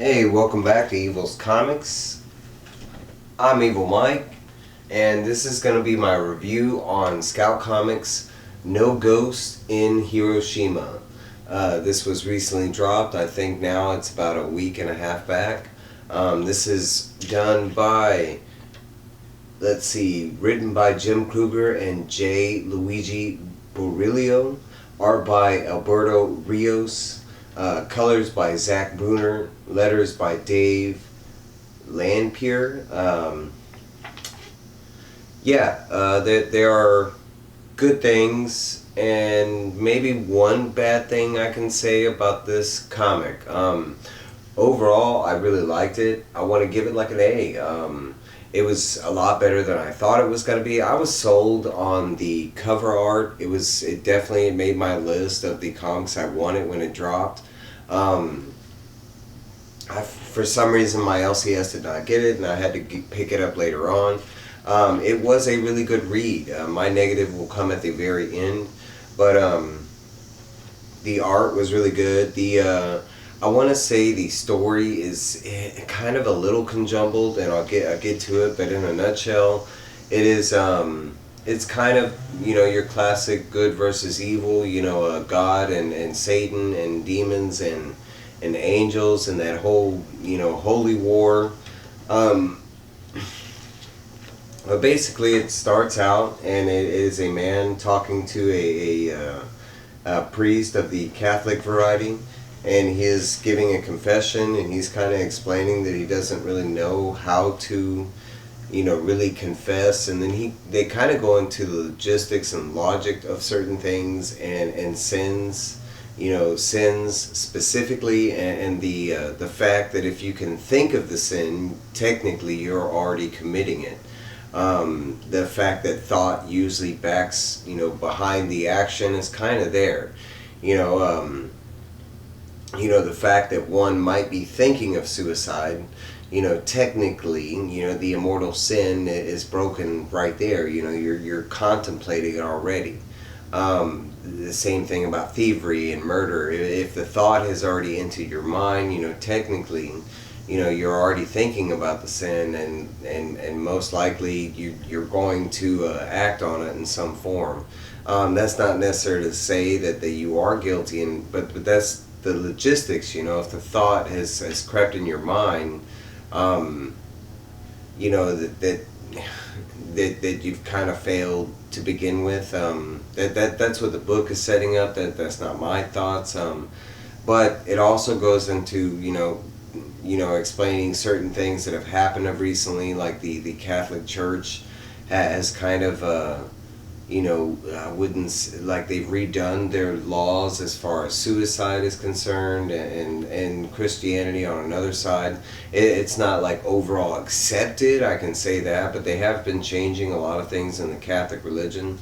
Hey, welcome back to Evil's Comics. I'm Evil Mike, and this is going to be my review on Scout Comics' No Ghost in Hiroshima. This was recently dropped. I think now it's about a week and a half back. This is done by, written by Jim Kruger and J. Luigi Burillo. Art by Alberto Rios. Colors by Zach Bruner, letters by Dave Lanpier. There are good things and maybe one bad thing I can say about this comic. Overall, I really liked it. I want to give it like an A. It was a lot better than I thought it was going to be. I was sold on the cover art. It definitely made my list of the comics I wanted when it dropped. For some reason my LCS did not get it, and I had to pick it up later on. It was a really good read. My negative will come at the very end, but the art was really good. I want to say the story is kind of a little conjumbled, and I'll get to it. But in a nutshell, it is it's kind of your classic good versus evil. God and Satan and demons and angels and that whole holy war. But basically, it starts out and it is a man talking to a priest of the Catholic variety. And he is giving a confession, and he's kind of explaining that he doesn't really know how to, really confess. And then they kind of go into the logistics and logic of certain things and sins, sins specifically, and the fact that if you can think of the sin, technically you're already committing it. The fact that thought usually backs, behind the action is kind of there, the fact that one might be thinking of suicide, technically, the immortal sin is broken right there. You're contemplating it already. The same thing about thievery and murder. If the thought has already entered your mind, technically, you're already thinking about the sin, and most likely you're going to act on it in some form. That's not necessarily to say that you are guilty, but that's the logistics. If the thought has crept in your mind, that you've kind of failed to begin with. That's what the book is setting up. That's not my thoughts. But it also goes into explaining certain things that have happened of recently, like the Catholic Church has kind of they've redone their laws as far as suicide is concerned, and Christianity on another side. It's not like overall accepted, I can say that, but they have been changing a lot of things in the Catholic religion.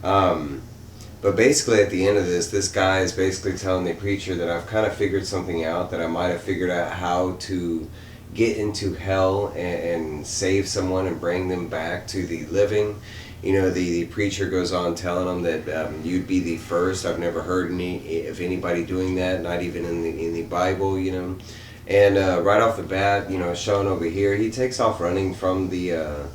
But basically at the end of this guy is basically telling the preacher that I've kind of figured something out, that I might have figured out how to get into hell and save someone and bring them back to the living. The preacher goes on telling them that you'd be the first. I've never heard of anybody doing that, not even in the Bible, And right off the bat, shown over here, he takes off running from the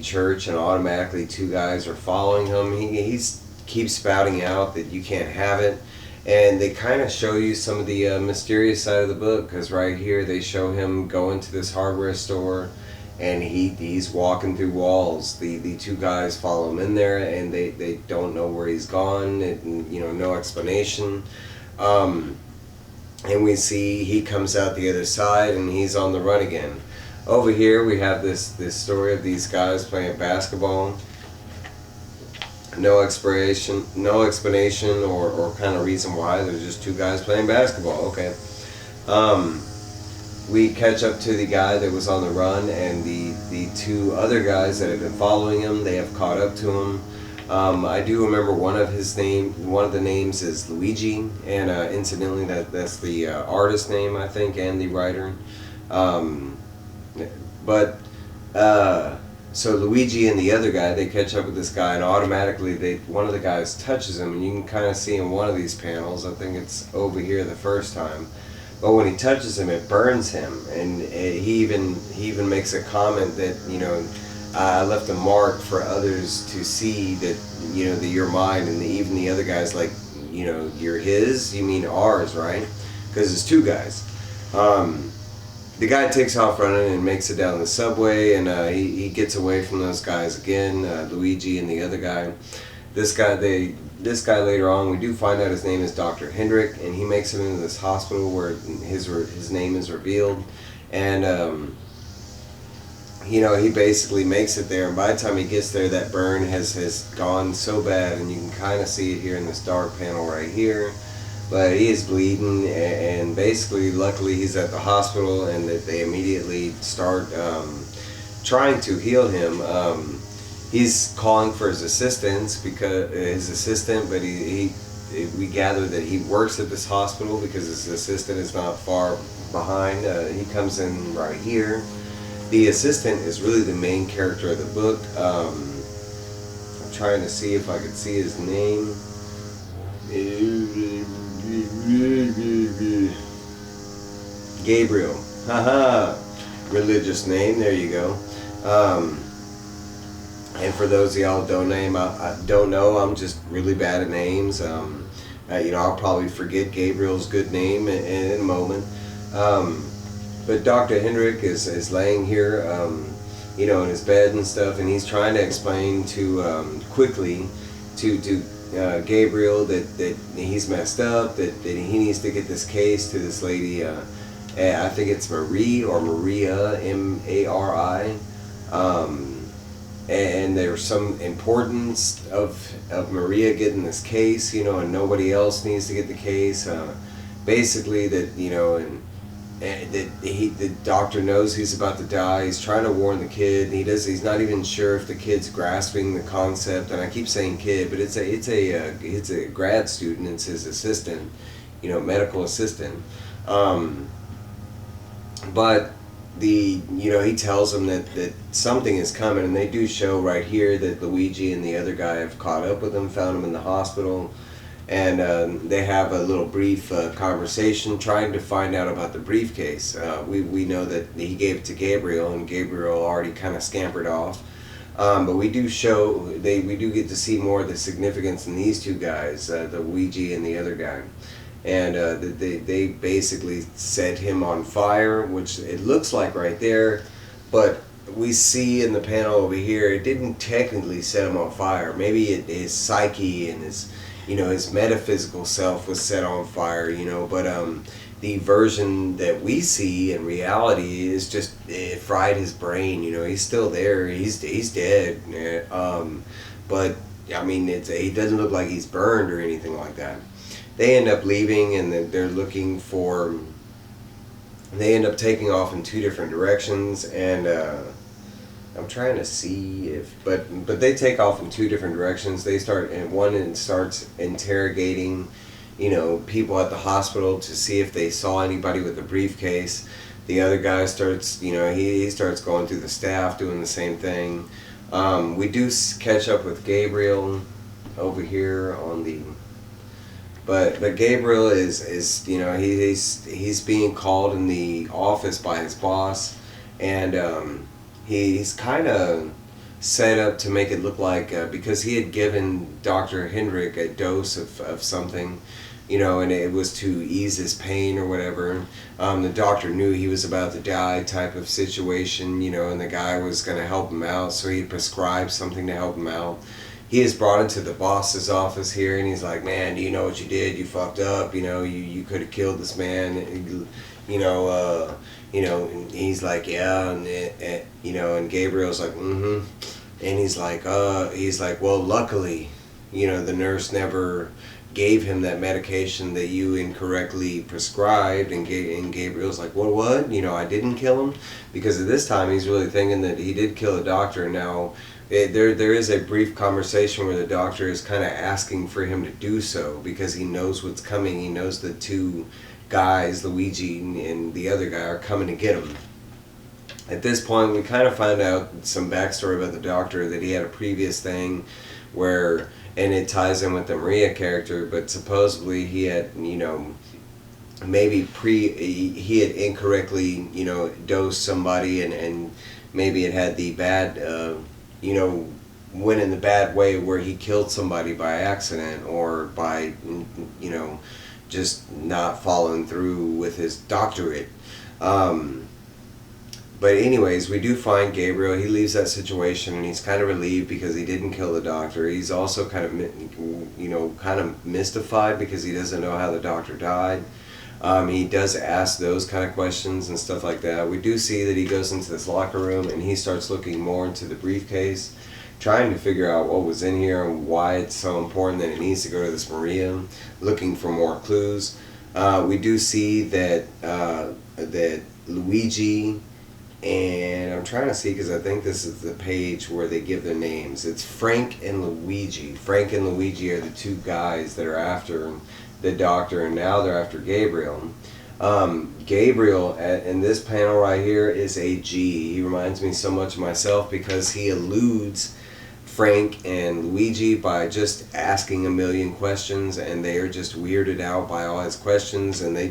church, and automatically two guys are following him. He keeps spouting out that you can't have it, and they kind of show you some of the mysterious side of the book, because right here they show him going to this hardware store, and he's walking through walls. The two guys follow him in there, and they don't know where he's gone, and no explanation. And we see he comes out the other side, and he's on the run again. Over here we have this story of these guys playing basketball. No explanation or kind of reason why. There's just two guys playing basketball. Okay. We catch up to the guy that was on the run, and the two other guys that have been following him, they have caught up to him. I do remember one of the names is Luigi, and incidentally that's the artist name, I think, and the writer. So Luigi and the other guy, they catch up with this guy, and automatically one of the guys touches him, and you can kind of see in one of these panels, I think it's over here the first time, but when he touches him, it burns him. And he even makes a comment that, I left a mark for others to see that, that you're mine. And even the other guy's like, you're his. You mean ours, right? Because it's two guys. The guy takes off running and makes it down the subway, and he gets away from those guys again, Luigi and the other guy. This guy later on, we do find out his name is Dr. Hendrick, and he makes it into this hospital where his name is revealed, and he basically makes it there. And by the time he gets there, that burn has gone so bad, and you can kind of see it here in this dark panel right here. But he is bleeding, and basically, luckily, he's at the hospital, and that they immediately start trying to heal him. He's calling for his assistance but we gather that he works at this hospital because his assistant is not far behind. He comes in right here. The assistant is really the main character of the book. I'm trying to see if I could see his name. Gabriel. Haha. Religious name. There you go. And for those of y'all I don't know, I'm just really bad at names. I'll probably forget Gabriel's good name in a moment. But Dr. Hendrick is laying here, in his bed and stuff, and he's trying to explain quickly to Gabriel that he's messed up, that he needs to get this case to this lady. I think it's Marie or Maria, M-A-R-I. And there's some importance of Maria getting this case, and nobody else needs to get the case. Basically, that and that the doctor knows he's about to die. He's trying to warn the kid. He's not even sure if the kid's grasping the concept. And I keep saying kid, but it's a grad student. It's his assistant, medical assistant. But he tells him that something is coming, and they do show right here that Luigi and the other guy have caught up with him, found him in the hospital, and they have a little brief conversation trying to find out about the briefcase. We know that he gave it to Gabriel, and Gabriel already kind of scampered off. But we do get to see more of the significance in these two guys, the Luigi and the other guy. And they basically set him on fire, which it looks like right there, but we see in the panel over here, it didn't technically set him on fire. Maybe his psyche and his metaphysical self was set on fire, but the version that we see in reality is just, it fried his brain. He's still there, he's dead, but I mean, he doesn't look like he's burned or anything like that. They end up leaving, and they end up taking off in two different directions, and I'm trying to see but they take off in two different directions. They starts interrogating, people at the hospital to see if they saw anybody with a briefcase. The other guy starts, he starts going through the staff, doing the same thing. We do catch up with Gabriel over here on the... But Gabriel is he's being called in the office by his boss, and he's kind of set up to make it look like because he had given Dr. Hendrick a dose of something, and it was to ease his pain or whatever. The doctor knew he was about to die type of situation, and the guy was going to help him out, so he prescribed something to help him out. He is brought into the boss's office here, and he's like, "Man, do you know what you did? You fucked up. You could have killed this man. And he's like, "Yeah," and Gabriel's like, "Mm-hmm," and he's like, "Well, luckily, the nurse never gave him that medication that you incorrectly prescribed." And Gabriel's like, "Well, what? I didn't kill him," because at this time he's really thinking that he did kill a doctor. And now there is a brief conversation where the doctor is kind of asking for him to do so because he knows what's coming. He knows the two guys, Luigi and the other guy, are coming to get him. At this point, we kind of find out some backstory about the doctor, that he had a previous thing where, and it ties in with the Maria character, but supposedly he had, maybe he had incorrectly, dosed somebody, and maybe it had the bad, went in the bad way where he killed somebody by accident, or by, just not following through with his doctorate. But anyways, we do find Gabriel. He leaves that situation, and he's kind of relieved because he didn't kill the doctor. He's also kind of mystified because he doesn't know how the doctor died. He does ask those kind of questions and stuff like that. We do see that he goes into this locker room and he starts looking more into the briefcase, trying to figure out what was in here and why it's so important that it needs to go to this Maria, looking for more clues. We do see that that Luigi, and I'm trying to see because I think this is the page where they give their names. It's Frank and Luigi. Frank and Luigi are the two guys that are after the doctor, and now they're after Gabriel. Gabriel, in this panel right here, is a G. He reminds me so much of myself because he eludes Frank and Luigi by just asking a million questions, and they are just weirded out by all his questions, and they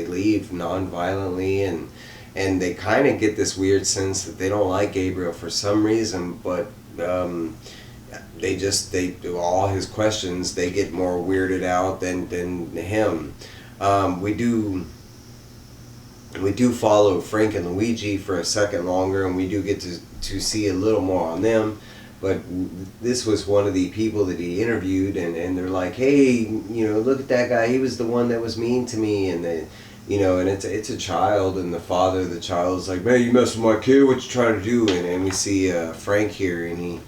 leave non-violently, and they kind of get this weird sense that they don't like Gabriel for some reason, but they do all his questions, they get more weirded out than him. We do follow Frank and Luigi for a second longer, and we do get to see a little more on them. But this was one of the people that he interviewed, and they're like, hey, look at that guy, he was the one that was mean to me, and and it's a child, and the father of the child is like, man, you mess with my kid, what you trying to do? And we see Frank here, and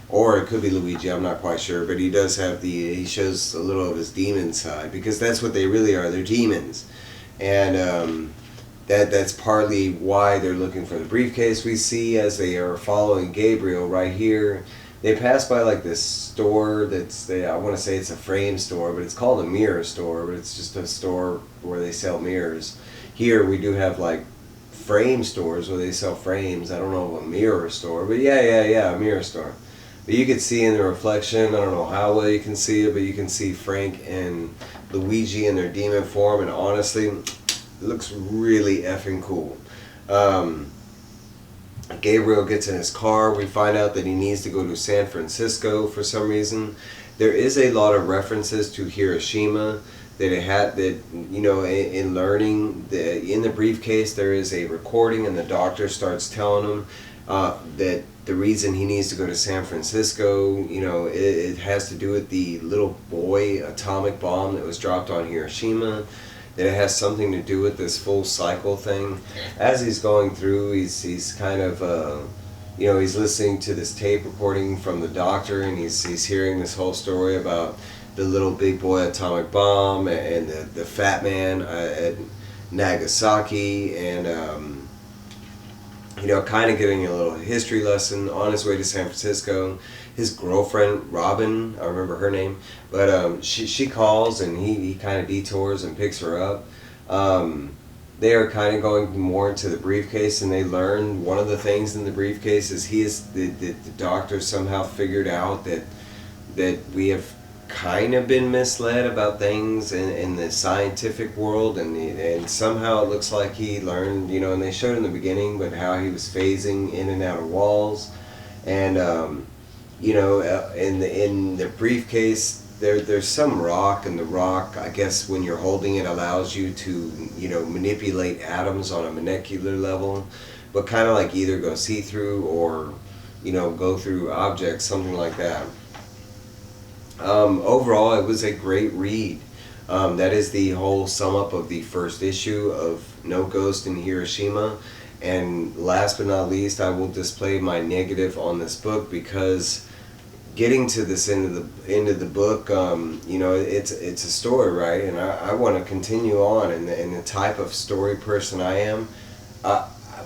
or it could be Luigi, I'm not quite sure, but he does have he shows a little of his demon side, because that's what they really are, they're demons. And that's partly why they're looking for the briefcase. We see as they are following Gabriel right here, they pass by like this store I want to say it's a frame store, but it's called a mirror store, but it's just a store where they sell mirrors. Here we do have like frame stores where they sell frames. I don't know, a mirror store, but yeah, a mirror store. But you can see in the reflection, I don't know how well you can see it, but you can see Frank and Luigi in their demon form, and honestly, it looks really effing cool. Gabriel gets in his car. We find out that he needs to go to San Francisco for some reason. There is a lot of references to Hiroshima in learning. In the briefcase there is a recording, and the doctor starts telling him that the reason he needs to go to San Francisco, it has to do with the little boy atomic bomb that was dropped on Hiroshima, that it has something to do with this full cycle thing. As he's going through, he's kind of, he's listening to this tape recording from the doctor, and he's hearing this whole story about the little big boy atomic bomb and the fat man at Nagasaki, and kind of getting a little history lesson on his way to San Francisco. His girlfriend, Robin, I remember her name, but she calls, and he kind of detours and picks her up. They are kind of going more into the briefcase, and they learn one of the things in the briefcase is the doctor somehow figured out that we have kind of been misled about things in the scientific world, and somehow it looks like he learned, and they showed in the beginning, but how he was phasing in and out of walls, and in the briefcase there's some rock, and the rock, I guess when you're holding it, allows you to manipulate atoms on a molecular level, but kind of like either go see-through or go through objects, something like that. Overall, it was a great read. That is the whole sum up of the first issue of No Ghost in Hiroshima. And last but not least, I will display my negative on this book, because getting to this end of the book, it's a story, right? And I want to continue on, and the type of story person I am.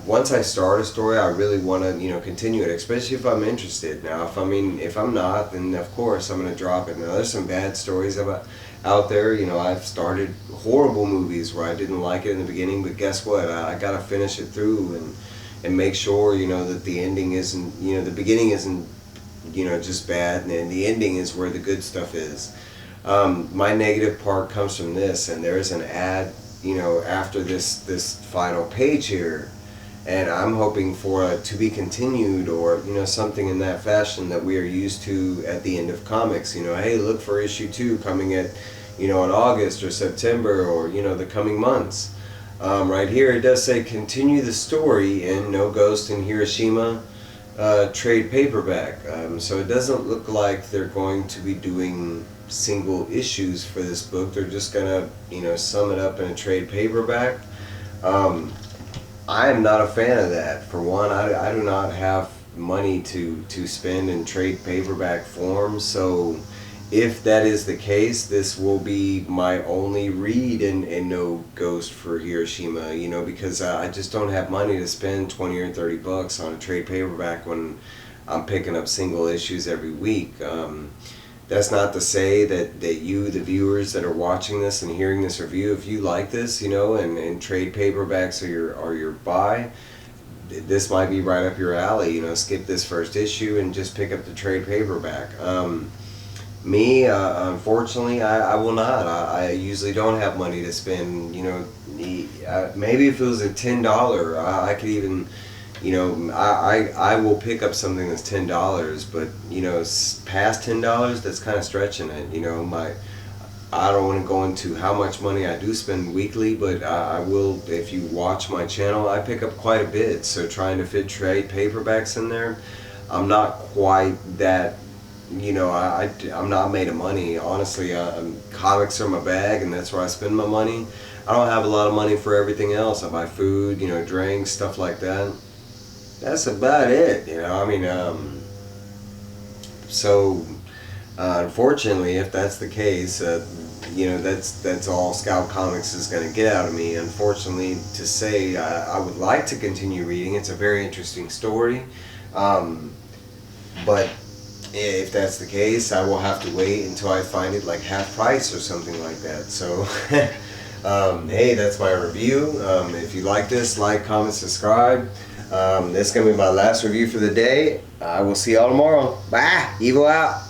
Once I start a story, I really want to continue it, especially if I'm interested. Now, if I'm not, then of course I'm going to drop it. Now, there's some bad stories out there. I've started horrible movies where I didn't like it in the beginning, but guess what? I got to finish it through and make sure that the ending isn't, the beginning isn't just bad, and the ending is where the good stuff is. My negative part comes from this, and there's an ad after this final page here. And I'm hoping for it to be continued, or something in that fashion that we are used to at the end of comics. Hey, look for issue 2 coming at in August or September, or the coming months. Right here it does say continue the story in No Ghost in Hiroshima trade paperback. So it doesn't look like they're going to be doing single issues for this book. They're just gonna sum it up in a trade paperback. I am not a fan of that. For one, I do not have money to spend in trade paperback form, so if that is the case, this will be my only read in No Ghost for Hiroshima, because I just don't have money to spend 20 or 30 bucks on a trade paperback when I'm picking up single issues every week. That's not to say that you, the viewers that are watching this and hearing this review, if you like this, and trade paperbacks are your buy, this might be right up your alley. Skip this first issue and just pick up the trade paperback. Me, unfortunately, I will not. I usually don't have money to spend. Maybe if it was a $10, I could even. I will pick up something that's $10, but past $10, that's kind of stretching it. I don't want to go into how much money I do spend weekly, but I will. If you watch my channel, I pick up quite a bit. So trying to fit trade paperbacks in there, I'm not quite that. I'm not made of money. Honestly, comics are my bag, and that's where I spend my money. I don't have a lot of money for everything else. I buy food, drinks, stuff like that. That's about it, so unfortunately, if that's the case, that's all Scout Comics is going to get out of me. Unfortunately, to say, I would like to continue reading. It's a very interesting story, but if that's the case, I will have to wait until I find it like half price or something like that. So hey, that's my review. If you like this, like, comment, subscribe. This is going to be my last review for the day. I will see y'all tomorrow. Bye! Evil out!